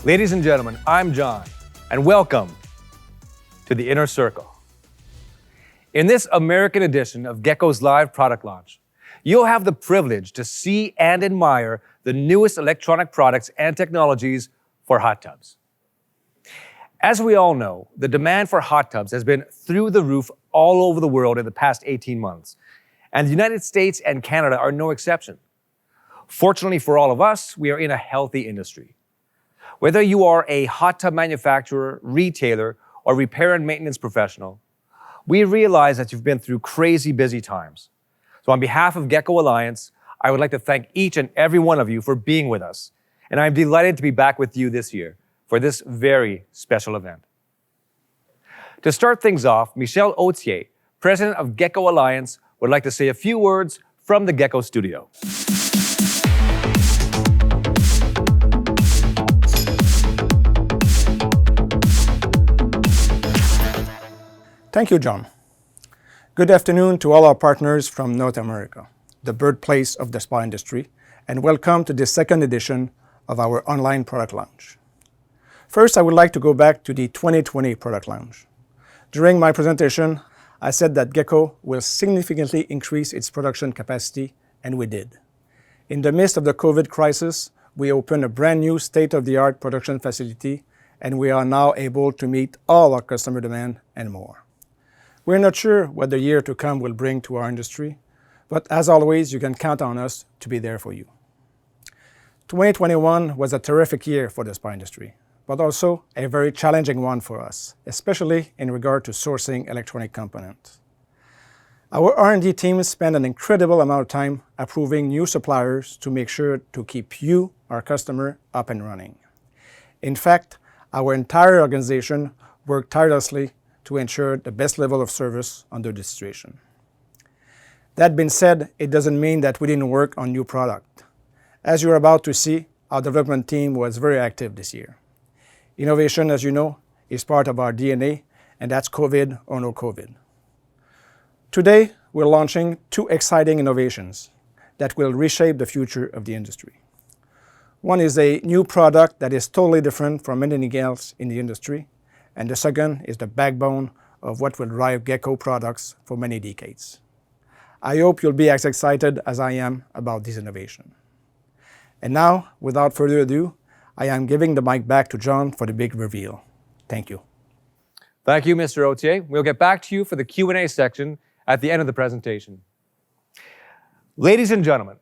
Ladies and gentlemen, I'm John, and welcome to the Inner Circle. In this American edition of Gecko's live product launch, you'll have the privilege to see and admire the newest electronic products and technologies for hot tubs. As we all know, the demand for hot tubs has been through the roof all over the world in the past 18 months, and the United States and Canada are no exception. Fortunately for all of us, we are in a healthy industry. Whether you are a hot tub manufacturer, retailer, or repair and maintenance professional, we realize that you've been through crazy busy times. So on behalf of Gecko Alliance, I would like to thank each and every one of you for being with us. And I'm delighted to be back with you this year for this very special event. To start things off, Michel Autier, President of Gecko Alliance, would like to say a few words from the Gecko studio. Thank you, John. Good afternoon to all our partners from North America, the birthplace of the spa industry, and welcome to the second edition of our online product launch. First, I would like to go back to the 2020 product launch. During my presentation, I said that Gecko will significantly increase its production capacity, and we did. In the midst of the COVID crisis, we opened a brand new state-of-the-art production facility, and we are now able to meet all our customer demand and more. We're not sure what the year to come will bring to our industry, but as always, you can count on us to be there for you. 2021 was a terrific year for the spa industry, but also a very challenging one for us, especially in regard to sourcing electronic components. Our R&D team spent an incredible amount of time approving new suppliers to make sure to keep you, our customer, up and running. In fact, our entire organization worked tirelessly to ensure the best level of service under this situation. That being said, it doesn't mean that we didn't work on new product. As you're about to see, our development team was very active this year. Innovation, as you know, is part of our DNA, and that's COVID or no COVID. Today, we're launching two exciting innovations that will reshape the future of the industry. One is a new product that is totally different from anything else in the industry, and the second is the backbone of what will drive Gecko products for many decades. I hope you'll be as excited as I am about this innovation. And now, without further ado, I am giving the mic back to John for the big reveal. Thank you. Thank you, Mr. Autier. We'll get back to you for the Q&A section at the end of the presentation. Ladies and gentlemen,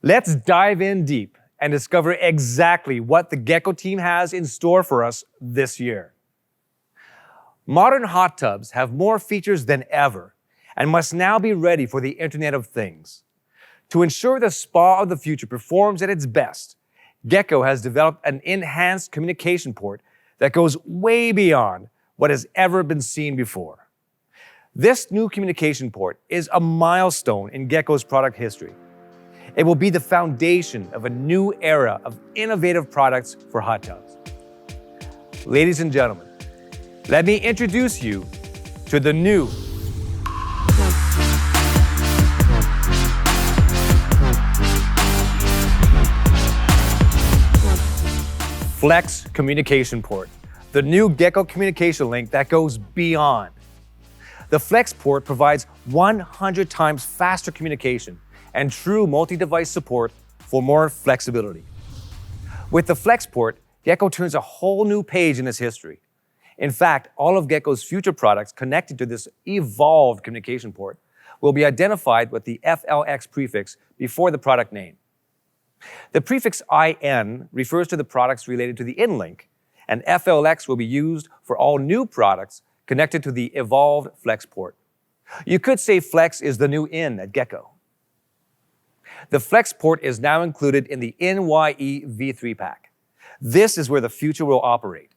let's dive in deep and discover exactly what the Gecko team has in store for us this year. Modern hot tubs have more features than ever and must now be ready for the Internet of Things. To ensure the spa of the future performs at its best, Gecko has developed an enhanced communication port that goes way beyond what has ever been seen before. This new communication port is a milestone in Gecko's product history. It will be the foundation of a new era of innovative products for hot tubs. Ladies and gentlemen, let me introduce you to the new Flex Communication Port, the new Gecko communication link that goes beyond. The Flex port provides 100 times faster communication and true multi-device support for more flexibility. With the Flex port, Gecko turns a whole new page in its history. In fact, all of Gecko's future products connected to this evolved communication port will be identified with the FLX prefix before the product name. The prefix IN refers to the products related to the IN-Link, and FLX will be used for all new products connected to the evolved Flex port. You could say Flex is the new IN at Gecko. The Flex port is now included in the NYE V3 pack. This is where the future will operate.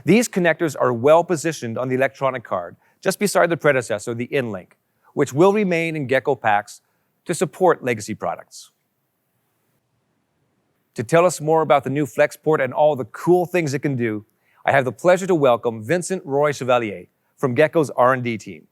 These connectors are well positioned on the electronic card, just beside the predecessor, the IN-Link, which will remain in Gecko packs to support legacy products. To tell us more about the new Flex port and all the cool things it can do, I have the pleasure to welcome Vincent Roy Chevalier from Gecko's R&D team.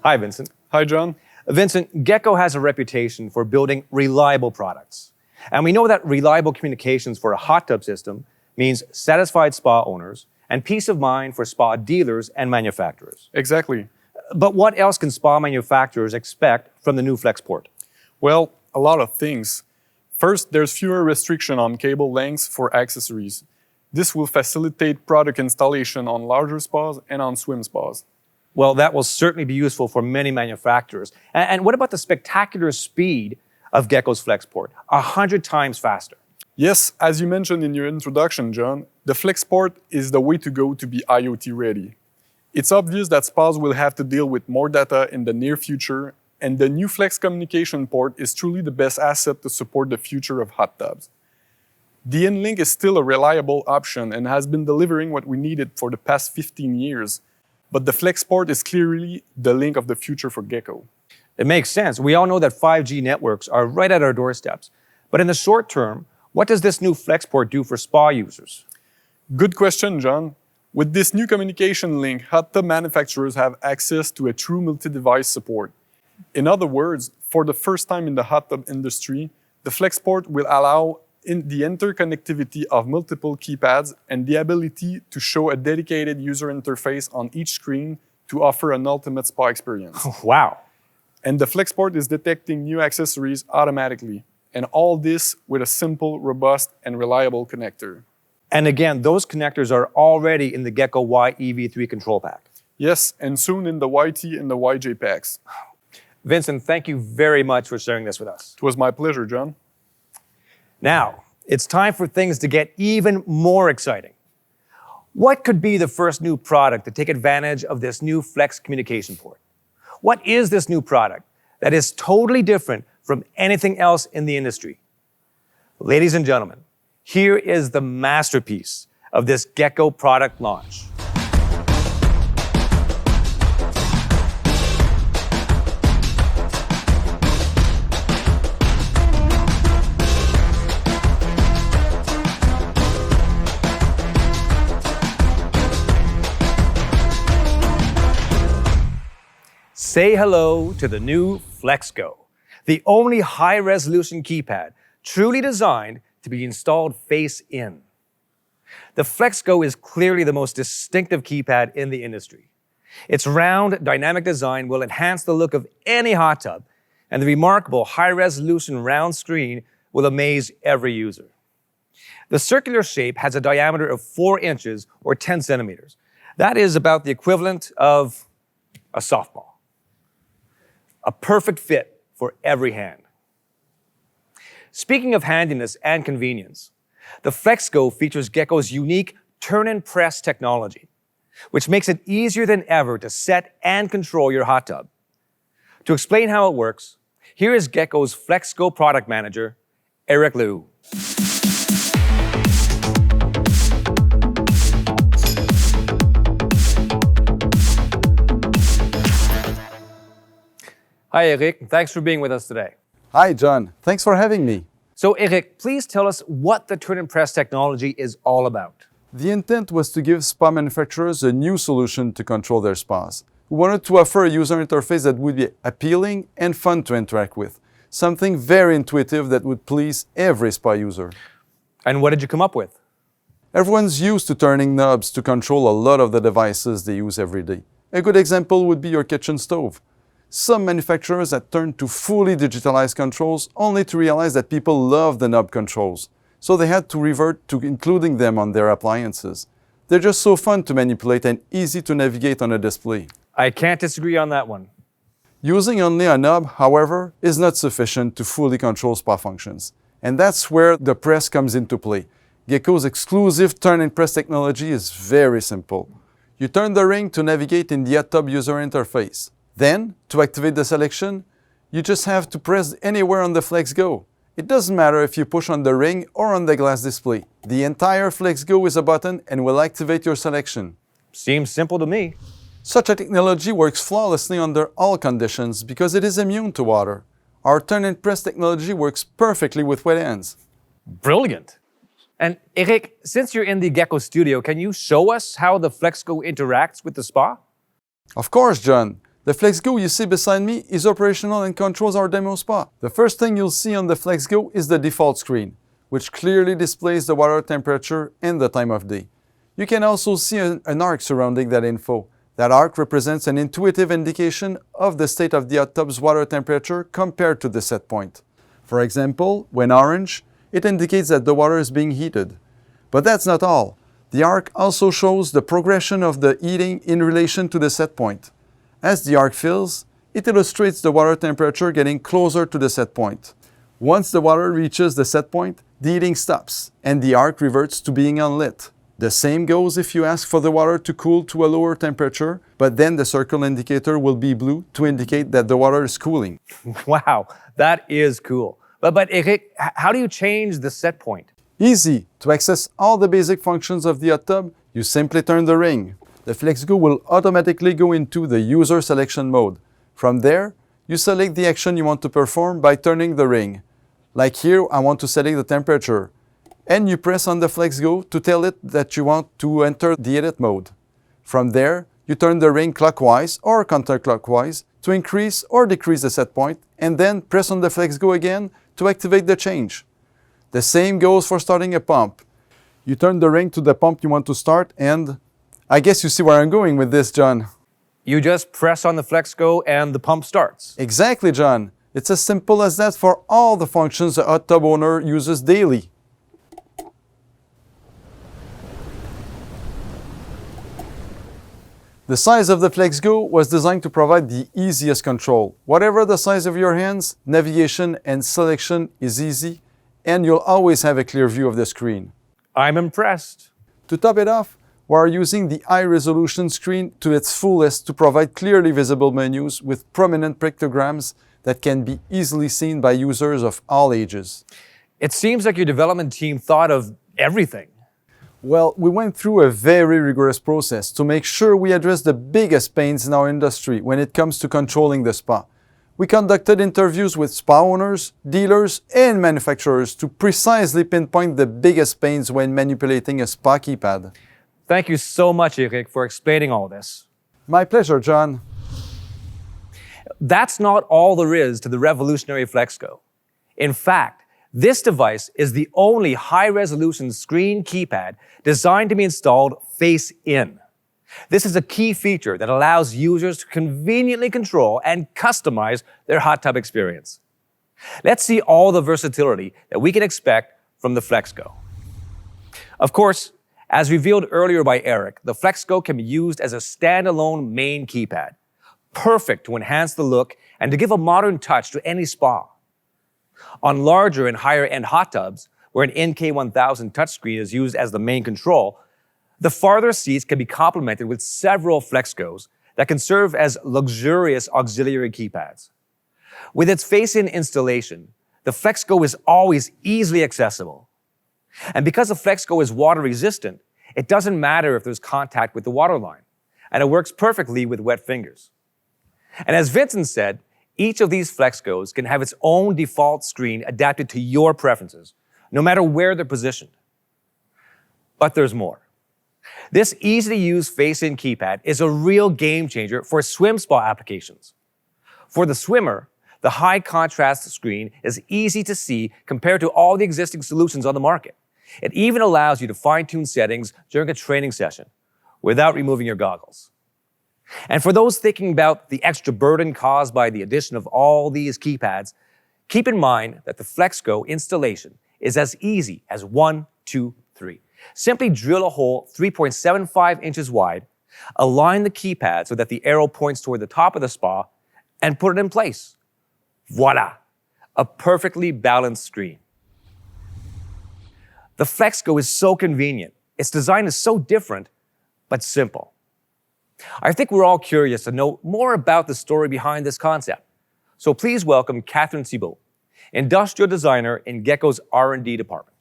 Hi, Vincent. Hi, John. Vincent, Gecko has a reputation for building reliable products. And we know that reliable communications for a hot tub system means satisfied spa owners and peace of mind for spa dealers and manufacturers. Exactly. But what else can spa manufacturers expect from the new FlexPort? Well, a lot of things. First, there's fewer restriction on cable lengths for accessories. This will facilitate product installation on larger spas and on swim spas. Well, that will certainly be useful for many manufacturers. And what about the spectacular speed of Gecko's FlexPort? 100 times faster. Yes, as you mentioned in your introduction, John, the FlexPort is the way to go to be IoT ready. It's obvious that spas will have to deal with more data in the near future, and the new Flex communication port is truly the best asset to support the future of hot tubs. The InLink is still a reliable option and has been delivering what we needed for the past 15 years, but the FlexPort is clearly the link of the future for Gecko. It makes sense. We all know that 5G networks are right at our doorsteps. But in the short term, what does this new FlexPort do for spa users? Good question, John. With this new communication link, hot tub manufacturers have access to a true multi-device support. In other words, for the first time in the hot tub industry, the FlexPort will allow the interconnectivity of multiple keypads and the ability to show a dedicated user interface on each screen to offer an ultimate spa experience. Wow. And the FlexPort is detecting new accessories automatically, and all this with a simple, robust, and reliable connector. And again, those connectors are already in the Gecko Y EV3 control pack. Yes, and soon in the YT and the YJ packs. Vincent, thank you very much for sharing this with us. It was my pleasure, John. Now, it's time for things to get even more exciting. What could be the first new product to take advantage of this new Flex communication port? What is this new product that is totally different from anything else in the industry? Ladies and gentlemen, here is the masterpiece of this Gecko product launch. Say hello to the new FlexGo, the only high-resolution keypad truly designed to be installed face-in. The FlexGo is clearly the most distinctive keypad in the industry. Its round, dynamic design will enhance the look of any hot tub, and the remarkable high-resolution round screen will amaze every user. The circular shape has a diameter of 4 inches or 10 centimeters. That is about the equivalent of a softball. A perfect fit for every hand. Speaking of handiness and convenience, the FlexGo features Gecko's unique turn and press technology, which makes it easier than ever to set and control your hot tub. To explain how it works, here is Gecko's FlexGo product manager, Eric Liu. Hi, Eric. Thanks for being with us today. Hi, John. Thanks for having me. So, Eric, please tell us what the turn and press technology is all about. The intent was to give spa manufacturers a new solution to control their spas. We wanted to offer a user interface that would be appealing and fun to interact with, something very intuitive that would please every spa user. And what did you come up with? Everyone's used to turning knobs to control a lot of the devices they use every day. A good example would be your kitchen stove. Some manufacturers had turned to fully digitalized controls only to realize that people love the knob controls, so they had to revert to including them on their appliances. They're just so fun to manipulate and easy to navigate on a display. I can't disagree on that one. Using only a knob, however, is not sufficient to fully control spa functions. And that's where the press comes into play. Gecko's exclusive turn and press technology is very simple. You turn the ring to navigate in the hot tub user interface. Then, to activate the selection, you just have to press anywhere on the FlexGo. It doesn't matter if you push on the ring or on the glass display. The entire FlexGo is a button and will activate your selection. Seems simple to me. Such a technology works flawlessly under all conditions because it is immune to water. Our turn and press technology works perfectly with wet ends. Brilliant. And Eric, since you're in the Gecko studio, can you show us how the FlexGo interacts with the spa? Of course, John. The FlexGo you see beside me is operational and controls our demo spa. The first thing you'll see on the FlexGo is the default screen, which clearly displays the water temperature and the time of day. You can also see an arc surrounding that info. That arc represents an intuitive indication of the state of the hot tub's water temperature compared to the set point. For example, when orange, it indicates that the water is being heated. But that's not all. The arc also shows the progression of the heating in relation to the set point. As the arc fills, it illustrates the water temperature getting closer to the set point. Once the water reaches the set point, the heating stops and the arc reverts to being unlit. The same goes if you ask for the water to cool to a lower temperature, but then the circle indicator will be blue to indicate that the water is cooling. Wow, that is cool. But Eric, how do you change the set point? Easy! To access all the basic functions of the hot tub, you simply turn the ring. The FlexGo will automatically go into the user selection mode. From there, you select the action you want to perform by turning the ring. Like here, I want to select the temperature. And you press on the FlexGo to tell it that you want to enter the edit mode. From there, you turn the ring clockwise or counterclockwise to increase or decrease the set point, and then press on the FlexGo again to activate the change. The same goes for starting a pump. You turn the ring to the pump you want to start, and I guess you see where I'm going with this, John. You just press on the FlexGo and the pump starts. Exactly, John. It's as simple as that for all the functions a hot tub owner uses daily. The size of the FlexGo was designed to provide the easiest control. Whatever the size of your hands, navigation and selection is easy, and you'll always have a clear view of the screen. I'm impressed. To top it off, we are using the high-resolution screen to its fullest to provide clearly visible menus with prominent pictograms that can be easily seen by users of all ages. It seems like your development team thought of everything. Well, we went through a very rigorous process to make sure we address the biggest pains in our industry when it comes to controlling the spa. We conducted interviews with spa owners, dealers, and manufacturers to precisely pinpoint the biggest pains when manipulating a spa keypad. Thank you so much, Eric, for explaining all this. My pleasure, John. That's not all there is to the revolutionary FlexGo. In fact, this device is the only high-resolution screen keypad designed to be installed face-in. This is a key feature that allows users to conveniently control and customize their hot tub experience. Let's see all the versatility that we can expect from the FlexGo. Of course, as revealed earlier by Eric, the FlexGo can be used as a standalone main keypad, perfect to enhance the look and to give a modern touch to any spa. On larger and higher-end hot tubs, where an NK1000 touchscreen is used as the main control, the farther seats can be complemented with several FlexGos that can serve as luxurious auxiliary keypads. With its face-in installation, the FlexGo is always easily accessible. And because the FlexGo is water-resistant, it doesn't matter if there's contact with the water line, and it works perfectly with wet fingers. And as Vincent said, each of these FlexGos can have its own default screen adapted to your preferences, no matter where they're positioned. But there's more. This easy-to-use face-in keypad is a real game changer for swim spa applications. For the swimmer, the high-contrast screen is easy to see compared to all the existing solutions on the market. It even allows you to fine-tune settings during a training session without removing your goggles. And for those thinking about the extra burden caused by the addition of all these keypads, keep in mind that the FlexGo installation is as easy as 1, 2, 3. Simply drill a hole 3.75 inches wide, align the keypad so that the arrow points toward the top of the spa, and put it in place. Voila! A perfectly balanced screen. The FlexGo is so convenient. Its design is so different, but simple. I think we're all curious to know more about the story behind this concept. So please welcome Catherine Thibault, industrial designer in Gecko's R&D department.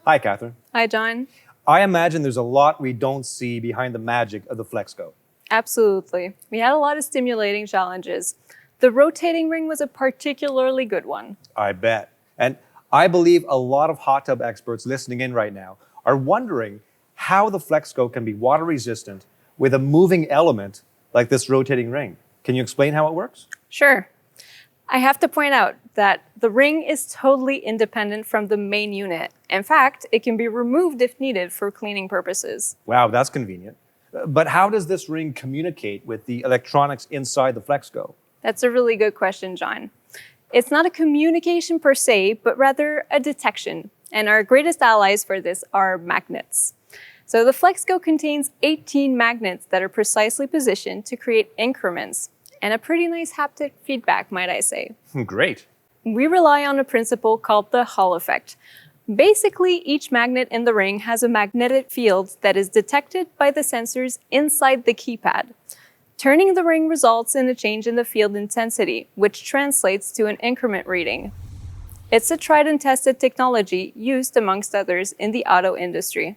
Hi, Catherine. Hi, John. I imagine there's a lot we don't see behind the magic of the FlexGo. Absolutely. We had a lot of stimulating challenges. The rotating ring was a particularly good one. I bet. And I believe a lot of hot tub experts listening in right now are wondering how the FlexGo can be water resistant with a moving element like this rotating ring. Can you explain how it works? Sure. I have to point out that the ring is totally independent from the main unit. In fact, it can be removed if needed for cleaning purposes. Wow, that's convenient. But how does this ring communicate with the electronics inside the FlexGo? That's a really good question, John. It's not a communication per se, but rather a detection. And our greatest allies for this are magnets. So the FlexGo contains 18 magnets that are precisely positioned to create increments and a pretty nice haptic feedback, might I say. Great. We rely on a principle called the Hall effect. Basically, each magnet in the ring has a magnetic field that is detected by the sensors inside the keypad. Turning the ring results in a change in the field intensity, which translates to an increment reading. It's a tried and tested technology used, amongst others, in the auto industry.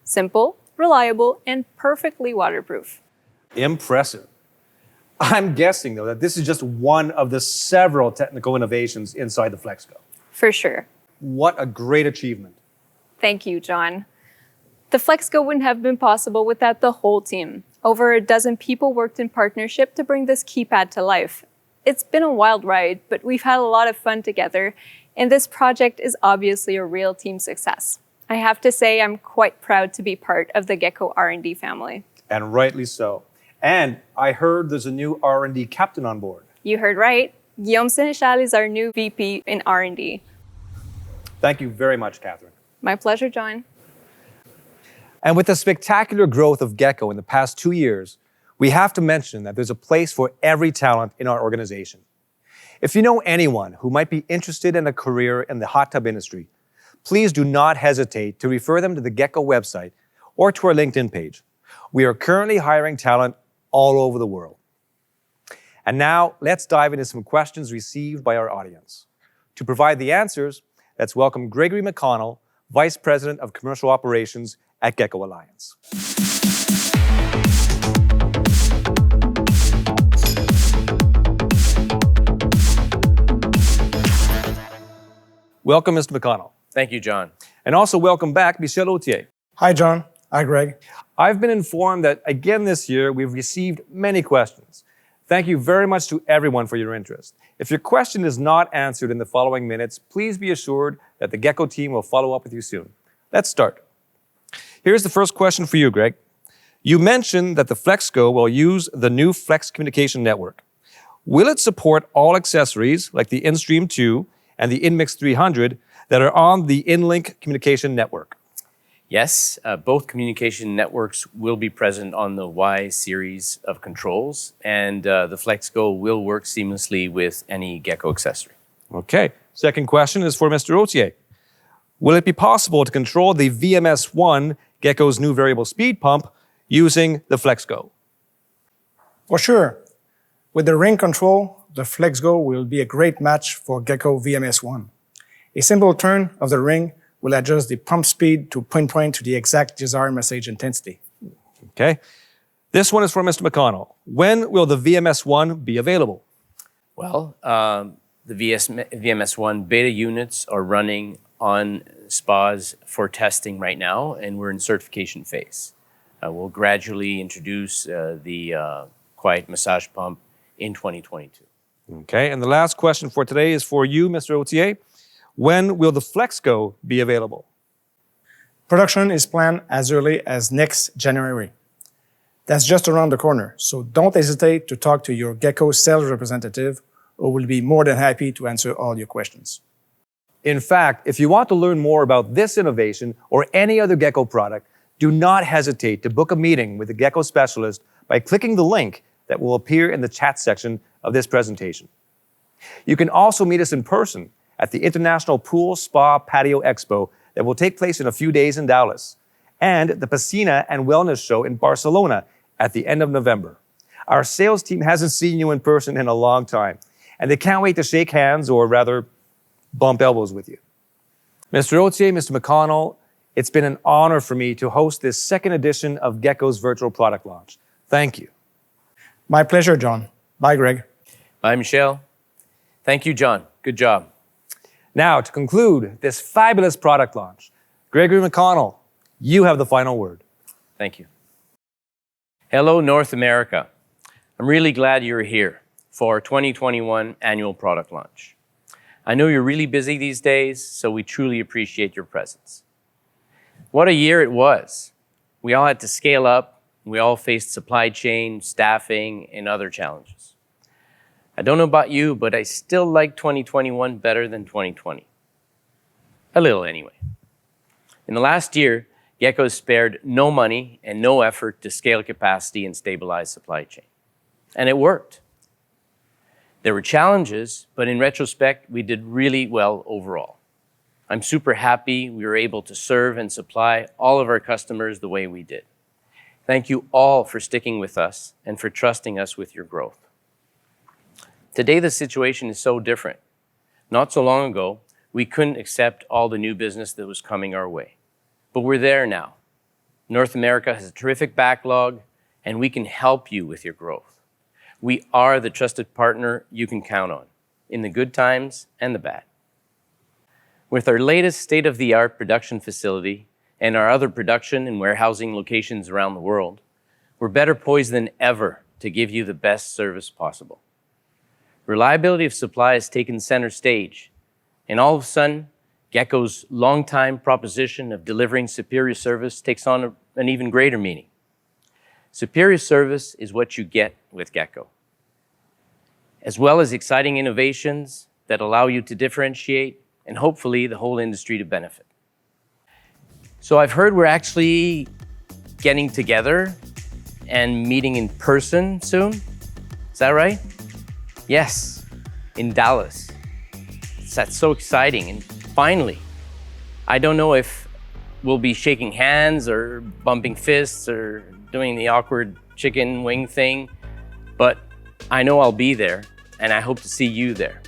Simple, reliable, and perfectly waterproof. Impressive. I'm guessing, though, that this is just one of the several technical innovations inside the FlexGo. For sure. What a great achievement. Thank you, John. The FlexGo wouldn't have been possible without the whole team. Over a dozen people worked in partnership to bring this keypad to life. It's been a wild ride, but we've had a lot of fun together, and this project is obviously a real team success. I have to say I'm quite proud to be part of the Gecko R&D family. And rightly so. And I heard there's a new R&D captain on board. You heard right. Guillaume Sénéchal is our new VP in R&D. Thank you very much, Catherine. My pleasure, John. And with the spectacular growth of Gecko in the past 2 years, we have to mention that there's a place for every talent in our organization. If you know anyone who might be interested in a career in the hot tub industry, please do not hesitate to refer them to the Gecko website or to our LinkedIn page. We are currently hiring talent all over the world. And now let's dive into some questions received by our audience. To provide the answers, let's welcome Gregory McConnell, Vice President of Commercial Operations at Gecko Alliance. Welcome, Mr. McConnell. Thank you, John. And also welcome back, Michel Autier. Hi, John. Hi, Greg. I've been informed that again this year we've received many questions. Thank you very much to everyone for your interest. If your question is not answered in the following minutes, please be assured that the Gecko team will follow up with you soon. Let's start. Here's the first question for you, Greg. You mentioned that the FlexGo will use the new Flex Communication Network. Will it support all accessories like the InStream 2 and the InMix 300 that are on the InLink Communication Network? Yes, both communication networks will be present on the Y series of controls, and the FlexGo will work seamlessly with any Gecko accessory. Okay. Second question is for Mr. Autier. Will it be possible to control the VMS-1, Gecko's new variable speed pump, using the FlexGo? For sure. With the ring control, the FlexGo will be a great match for Gecko VMS-1. A simple turn of the ring will adjust the pump speed to pinpoint to the exact desired message intensity. Okay. This one is for Mr. McConnell. When will the VMS-1 be available? Well, the VMS1 beta units are running on spas for testing right now, and we're in certification phase. We'll gradually introduce the quiet massage pump in 2022. Okay, and the last question for today is for you, Mr. Autier. When will the FlexGo be available? Production is planned as early as next January. That's just around the corner, so don't hesitate to talk to your Gecko sales representative, who will be more than happy to answer all your questions. In fact, if you want to learn more about this innovation or any other Gecko product, do not hesitate to book a meeting with a Gecko specialist by clicking the link that will appear in the chat section of this presentation. You can also meet us in person at the International Pool Spa Patio Expo that will take place in a few days in Dallas, and the Piscina and Wellness Show in Barcelona at the end of November. Our sales team hasn't seen you in person in a long time, and they can't wait to shake hands, or rather, bump elbows with you. Mr. Autier, Mr. McConnell, it's been an honor for me to host this second edition of Gecko's virtual product launch. Thank you. My pleasure, John. Bye, Greg. Bye, Michel. Thank you, John. Good job. Now, to conclude this fabulous product launch, Gregory McConnell, you have the final word. Thank you. Hello, North America. I'm really glad you're here for our 2021 annual product launch. I know you're really busy these days, so we truly appreciate your presence. What a year it was. We all had to scale up. We all faced supply chain, staffing, and other challenges. I don't know about you, but I still like 2021 better than 2020. A little anyway. In the last year, Gecko spared no money and no effort to scale capacity and stabilize supply chain. And it worked. There were challenges, but in retrospect, we did really well overall. I'm super happy we were able to serve and supply all of our customers the way we did. Thank you all for sticking with us and for trusting us with your growth. Today, the situation is so different. Not so long ago, we couldn't accept all the new business that was coming our way. But we're there now. North America has a terrific backlog, and we can help you with your growth. We are the trusted partner you can count on, in the good times and the bad. With our latest state-of-the-art production facility and our other production and warehousing locations around the world, we're better poised than ever to give you the best service possible. Reliability of supply has taken center stage, and all of a sudden, Gecko's long-time proposition of delivering superior service takes on an even greater meaning. Superior service is what you get with Gecko, as well as exciting innovations that allow you to differentiate and hopefully the whole industry to benefit. So I've heard we're actually getting together and meeting in person soon. Is that right? Yes, in Dallas. That's so exciting. And finally, I don't know if we'll be shaking hands or bumping fists or doing the awkward chicken wing thing, but I know I'll be there and I hope to see you there.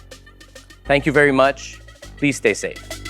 Thank you very much. Please stay safe.